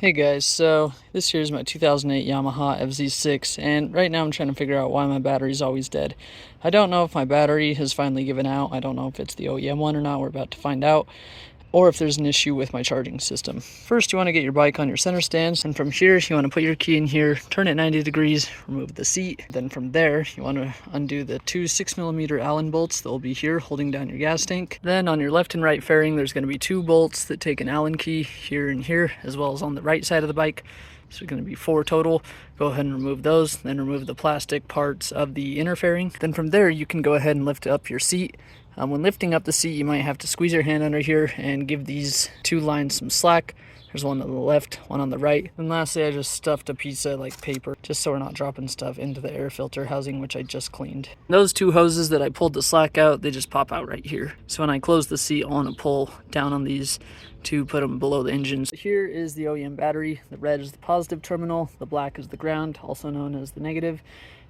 Hey guys, so this here is my 2008 Yamaha FZ6, and right now I'm trying to figure out why my battery's always dead. I don't know if my battery has finally given out. I don't know if it's the OEM one or not. We're about to find out. Or if there's an issue with my charging system. First, you want to get your bike on your center stands, and from here, you want to put your key in here, turn it 90 degrees, remove the seat. Then from there, you want to undo the two 6mm Allen bolts that will be here holding down your gas tank. Then on your left and right fairing, there's going to be two bolts that take an Allen key here and here, as well as on the right side of the bike. So it's going to be 4 total. Go ahead and remove those, then remove the plastic parts of the inner fairing. Then from there, you can go ahead and lift up your seat. When lifting up the seat, you might have to squeeze your hand under here and give these two lines some slack. There's one on the left, one on the right. And lastly, I just stuffed a piece of paper, just so we're not dropping stuff into the air filter housing, which I just cleaned. Those two hoses that I pulled the slack out, they just pop out right here. So when I close the seat, I want to pull down on these to put them below the engines. Here is the OEM battery. The red is the positive terminal, the black is the ground, also known as the negative.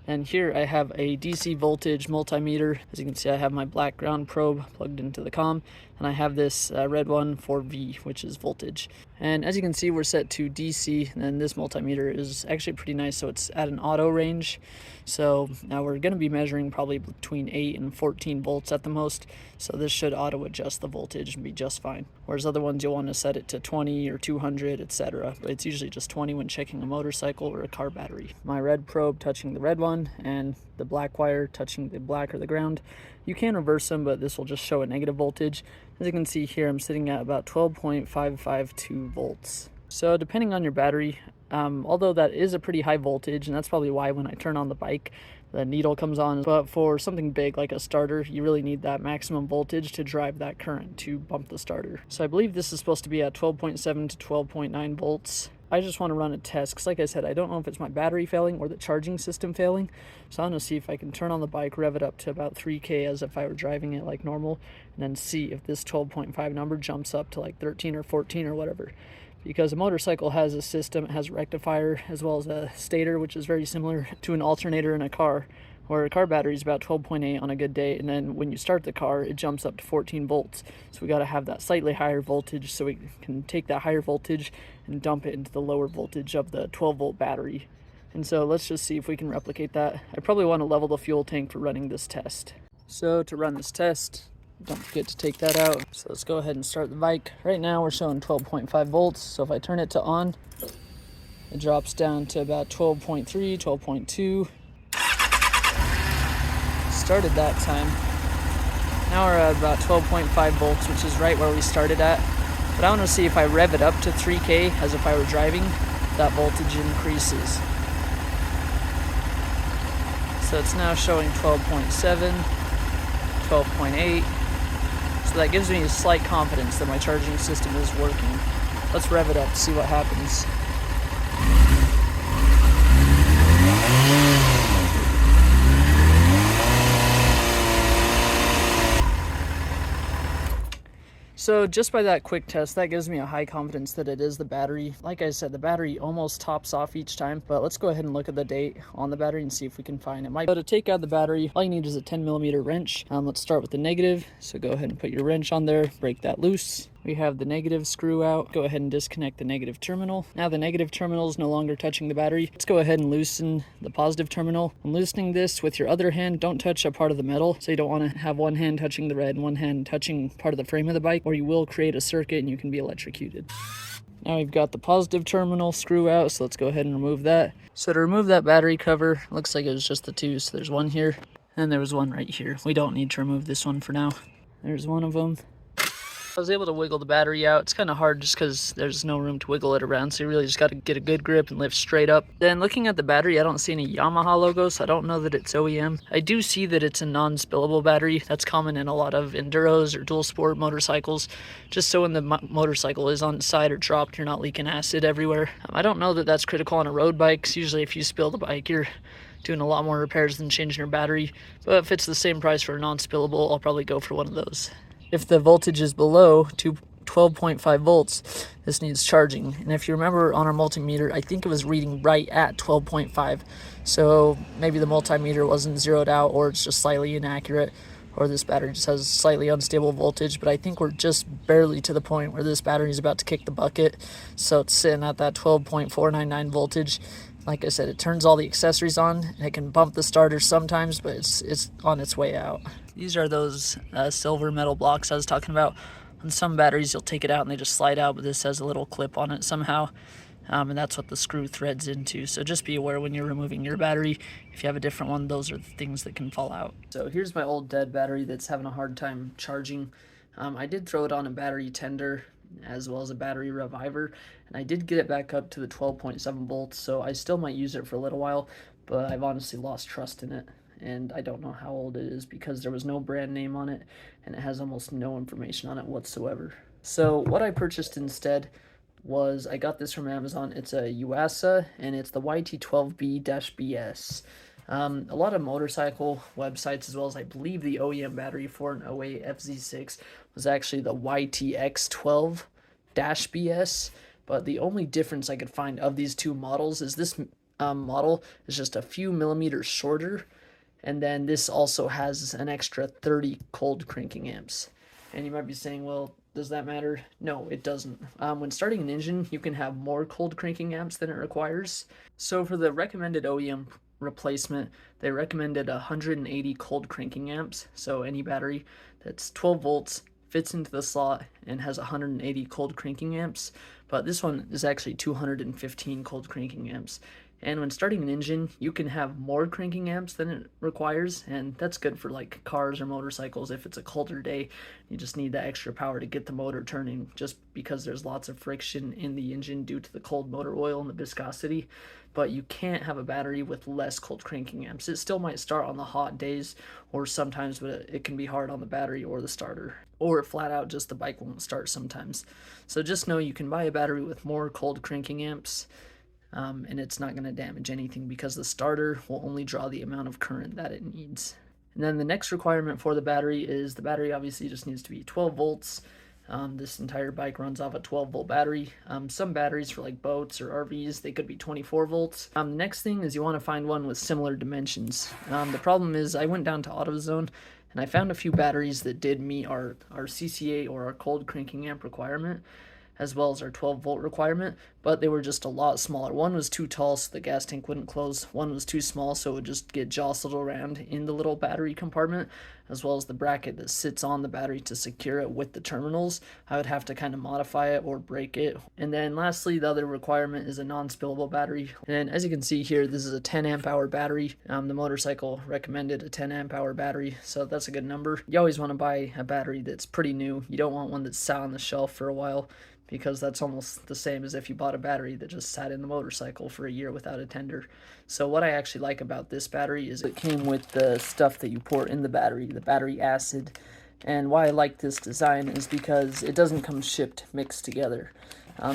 And here I have a DC voltage multimeter. As you can see, I have my black ground probe plugged into the comm, and I have this red one for V, which is voltage. And as you can see, we're set to DC, and this multimeter is actually pretty nice, so it's at an auto range. So now we're going to be measuring probably between 8 and 14 volts at the most, so this should auto adjust the voltage and be just fine. Whereas other ones, you'll want to set it to 20 or 200, etc. But it's usually just 20 when checking a motorcycle or a car battery. My red probe touching the red one, and the black wire touching the black or the ground. You can reverse them, but this will just show a negative voltage. As you can see here, I'm sitting at about 12.552 volts. So depending on your battery, although that is a pretty high voltage, and that's probably why when I turn on the bike, the needle comes on. But for something big like a starter, you really need that maximum voltage to drive that current to bump the starter. So I believe this is supposed to be at 12.7 to 12.9 volts. I just want to run a test because, like I said, I don't know if it's my battery failing or the charging system failing. So I'm going to see if I can turn on the bike, rev it up to about 3K as if I were driving it like normal, and then see if this 12.5 number jumps up to like 13 or 14 or whatever. Because a motorcycle has a system, it has a rectifier as well as a stator, which is very similar to an alternator in a car, where a car battery is about 12.8 on a good day, and then when you start the car, it jumps up to 14 volts. So we got to have that slightly higher voltage so we can take that higher voltage and dump it into the lower voltage of the 12-volt battery. And so let's just see if we can replicate that. I probably want to level the fuel tank for running this test. So to run this test, don't forget to take that out. So let's go ahead and start the bike. Right now we're showing 12.5 volts. So if I turn it to on, it drops down to about 12.3, 12.2. Started that time. Now we're at about 12.5 volts, which is right where we started at. But I want to see if I rev it up to 3K as if I were driving, that voltage increases. So it's now showing 12.7, 12.8. So that gives me a slight confidence that my charging system is working. Let's rev it up to see what happens. So just by that quick test, that gives me a high confidence that it is the battery. Like I said, the battery almost tops off each time, but let's go ahead and look at the date on the battery and see if we can find it. So to take out the battery, all you need is a 10mm wrench. Let's start with the negative. So go ahead and put your wrench on there, break that loose. We have the negative screw out. Go ahead and disconnect the negative terminal. Now the negative terminal is no longer touching the battery. Let's go ahead and loosen the positive terminal. When loosening this with your other hand, don't touch a part of the metal. So you don't want to have one hand touching the red and one hand touching part of the frame of the bike, or you will create a circuit and you can be electrocuted. Now we've got the positive terminal screw out, so let's go ahead and remove that. So to remove that battery cover, looks like it was just the two. So there's one here, and there was one right here. We don't need to remove this one for now. There's one of them. I was able to wiggle the battery out. It's kind of hard just because there's no room to wiggle it around, so you really just got to get a good grip and lift straight up. Then looking at the battery, I don't see any Yamaha logo, so I don't know that it's OEM. I do see that it's a non-spillable battery. That's common in a lot of enduros or dual sport motorcycles, just so when the motorcycle is on its side or dropped, you're not leaking acid everywhere. I don't know that that's critical on a road bike, 'cause usually if you spill the bike, you're doing a lot more repairs than changing your battery. But if it's the same price for a non-spillable, I'll probably go for one of those. If the voltage is below 12.5 volts, this needs charging. And if you remember on our multimeter, I think it was reading right at 12.5. So maybe the multimeter wasn't zeroed out, or it's just slightly inaccurate, or this battery just has slightly unstable voltage, but I think we're just barely to the point where this battery is about to kick the bucket. So it's sitting at that 12.499 voltage. Like I said, it turns all the accessories on, and it can bump the starter sometimes, but it's on its way out. These are those silver metal blocks I was talking about. On some batteries, you'll take it out and they just slide out, but this has a little clip on it somehow. And that's what the screw threads into. So just be aware when you're removing your battery, if you have a different one, those are the things that can fall out. So here's my old dead battery that's having a hard time charging. I did throw it on a battery tender as well as a battery reviver, and I did get it back up to the 12.7 volts, so I still might use it for a little while, but I've honestly lost trust in it, and I don't know how old it is because there was no brand name on it, and it has almost no information on it whatsoever. So what I purchased instead was, I got this from Amazon. It's a Yuasa, and it's the YT12B-BS. A lot of motorcycle websites, as well as I believe the OEM battery for an 08 FZ6 was actually the YTX12-BS, but the only difference I could find of these two models is this model is just a few millimeters shorter, and then this also has an extra 30 cold cranking amps. And you might be saying, well, does that matter? No, it doesn't. When starting an engine, you can have more cold cranking amps than it requires. So for the recommended OEM replacement, they recommended 180 cold cranking amps. So any battery that's 12 volts, fits into the slot, and has 180 cold cranking amps. But this one is actually 215 cold cranking amps. And when starting an engine, you can have more cranking amps than it requires, and that's good for like cars or motorcycles if it's a colder day. You just need that extra power to get the motor turning, just because there's lots of friction in the engine due to the cold motor oil and the viscosity. But you can't have a battery with less cold cranking amps. It still might start on the hot days, or sometimes, but it can be hard on the battery or the starter. Or flat out just the bike won't start sometimes. So just know you can buy a battery with more cold cranking amps, and it's not going to damage anything because the starter will only draw the amount of current that it needs. And then the next requirement for the battery is the battery obviously just needs to be 12 volts. This entire bike runs off a 12 volt battery. Some batteries for like boats or RVs, they could be 24 volts. The next thing is you want to find one with similar dimensions. The problem is I went down to AutoZone and I found a few batteries that did meet our CCA or our cold cranking amp requirement, as well as our 12 volt requirement, but they were just a lot smaller. One was too tall so the gas tank wouldn't close. One was too small so it would just get jostled around in the little battery compartment, as well as the bracket that sits on the battery to secure it with the terminals. I would have to kind of modify it or break it. And then lastly, the other requirement is a non-spillable battery. And as you can see here, this is a 10 amp hour battery. The motorcycle recommended a 10 amp hour battery, so that's a good number. You always want to buy a battery that's pretty new. You don't want one that's sat on the shelf for a while, because that's almost the same as if you bought a battery that just sat in the motorcycle for a year without a tender. So what I actually like about this battery is it came with the stuff that you pour in the battery acid. And why I like this design is because it doesn't come shipped mixed together.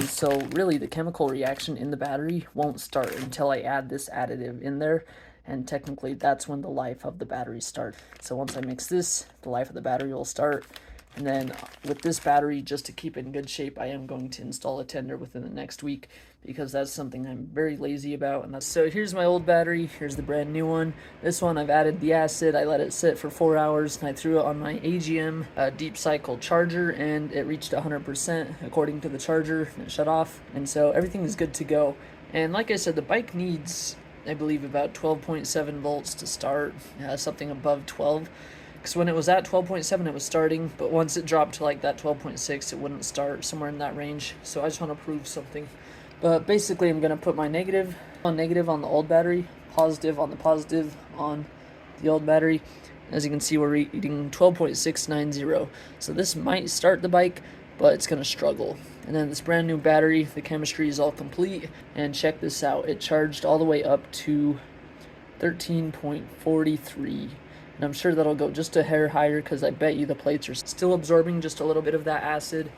So really the chemical reaction in the battery won't start until I add this additive in there. And technically that's when the life of the battery starts. So once I mix this, the life of the battery will start. And then with this battery, just to keep it in good shape, I am going to install a tender within the next week, because that's something I'm very lazy about. So here's my old battery. Here's the brand new one. This one I've added the acid. I let it sit for 4 hours, and I threw it on my AGM deep cycle charger, and it reached 100% according to the charger, and it shut off. And so everything is good to go. And like I said, the bike needs, I believe, about 12.7 volts to start, something above 12. Because when it was at 12.7 it was starting, but once it dropped to like that 12.6 it wouldn't start, somewhere in that range. So I just want to prove something. But basically I'm going to put my negative on the old battery, positive on the old battery. As you can see, we're reading 12.690. So this might start the bike, but it's going to struggle. And then this brand new battery, the chemistry is all complete, and check this out. It charged all the way up to 13.43. And I'm sure that'll go just a hair higher, because I bet you the plates are still absorbing just a little bit of that acid.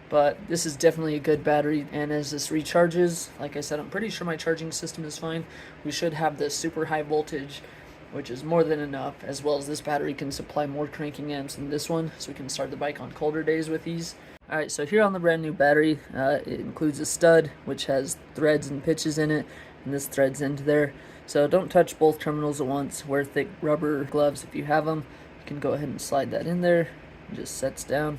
But this is definitely a good battery, and as this recharges, like I said, I'm pretty sure my charging system is fine. We should have this super high voltage, which is more than enough, as well as this battery can supply more cranking amps than this one, so we can start the bike on colder days with these. Alright, so here on the brand new battery, it includes a stud, which has threads and pitches in it, and this threads into there. So don't touch both terminals at once. Wear thick rubber gloves if you have them. You can go ahead and slide that in there. It just sets down.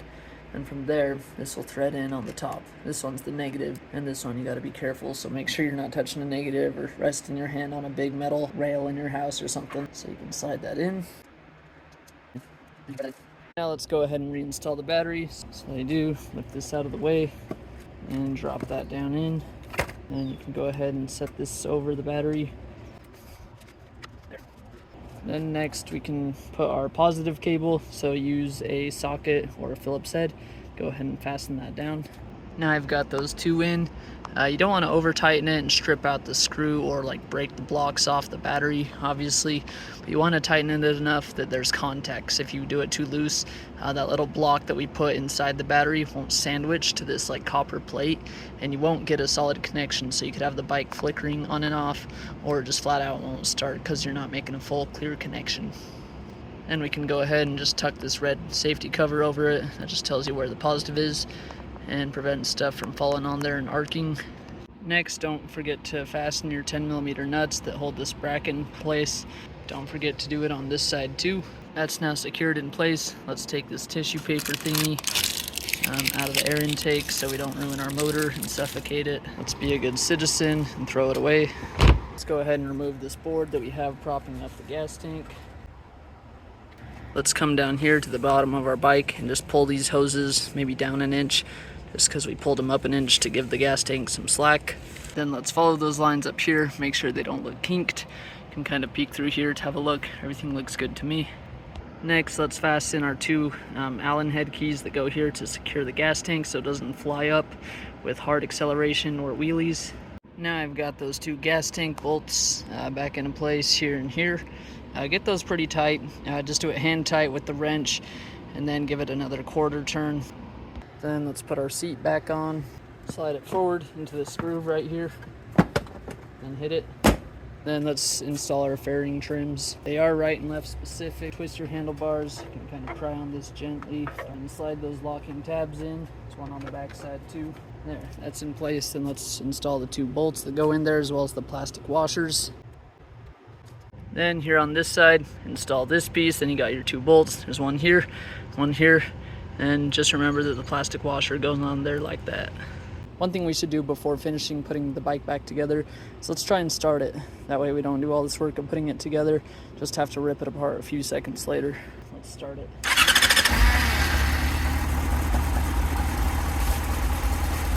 And from there, this will thread in on the top. This one's the negative, and this one you gotta be careful, so make sure you're not touching the negative or resting your hand on a big metal rail in your house or something. So you can slide that in. Now let's go ahead and reinstall the battery. So I do, lift this out of the way and drop that down in. And you can go ahead and set this over the battery. Then next we can put our positive cable, so use a socket or a Phillips head. Go ahead and fasten that down. Now I've got those two in. You don't want to over tighten it and strip out the screw or like break the blocks off the battery, obviously, but you want to tighten it enough that there's contacts. If you do it too loose, that little block that we put inside the battery won't sandwich to this like copper plate, and you won't get a solid connection, so you could have the bike flickering on and off, or just flat out won't start because you're not making a full clear connection. And we can go ahead and just tuck this red safety cover over it. That just tells you where the positive is and prevents stuff from falling on there and arcing. Next, don't forget to fasten your 10mm nuts that hold this bracket in place. Don't forget to do it on this side too. That's now secured in place. Let's take this tissue paper thingy out of the air intake so we don't ruin our motor and suffocate it. Let's be a good citizen and throw it away. Let's go ahead and remove this board that we have propping up the gas tank. Let's come down here to the bottom of our bike and just pull these hoses maybe down an inch, just because we pulled them up an inch to give the gas tank some slack. Then let's follow those lines up here, make sure they don't look kinked. You can kind of peek through here to have a look. Everything looks good to me. Next, let's fasten our two Allen head keys that go here to secure the gas tank so it doesn't fly up with hard acceleration or wheelies. Now I've got those two gas tank bolts back into place here and here. Get those pretty tight. Just do it hand tight with the wrench and then give it another quarter turn. Then let's put our seat back on, slide it forward into this groove right here and hit it. Then let's install our fairing trims. They are right and left specific. Twist your handlebars. You can kind of pry on this gently and slide those locking tabs in. There's one on the back side too. There, that's in place. Then let's install the two bolts that go in there as well as the plastic washers. Then here on this side, install this piece. Then you got your two bolts. There's one here, and just remember that the plastic washer goes on there like that. One thing we should do before finishing putting the bike back together is let's try and start it. That way we don't do all this work of putting it together, just have to rip it apart a few seconds later. Let's start it.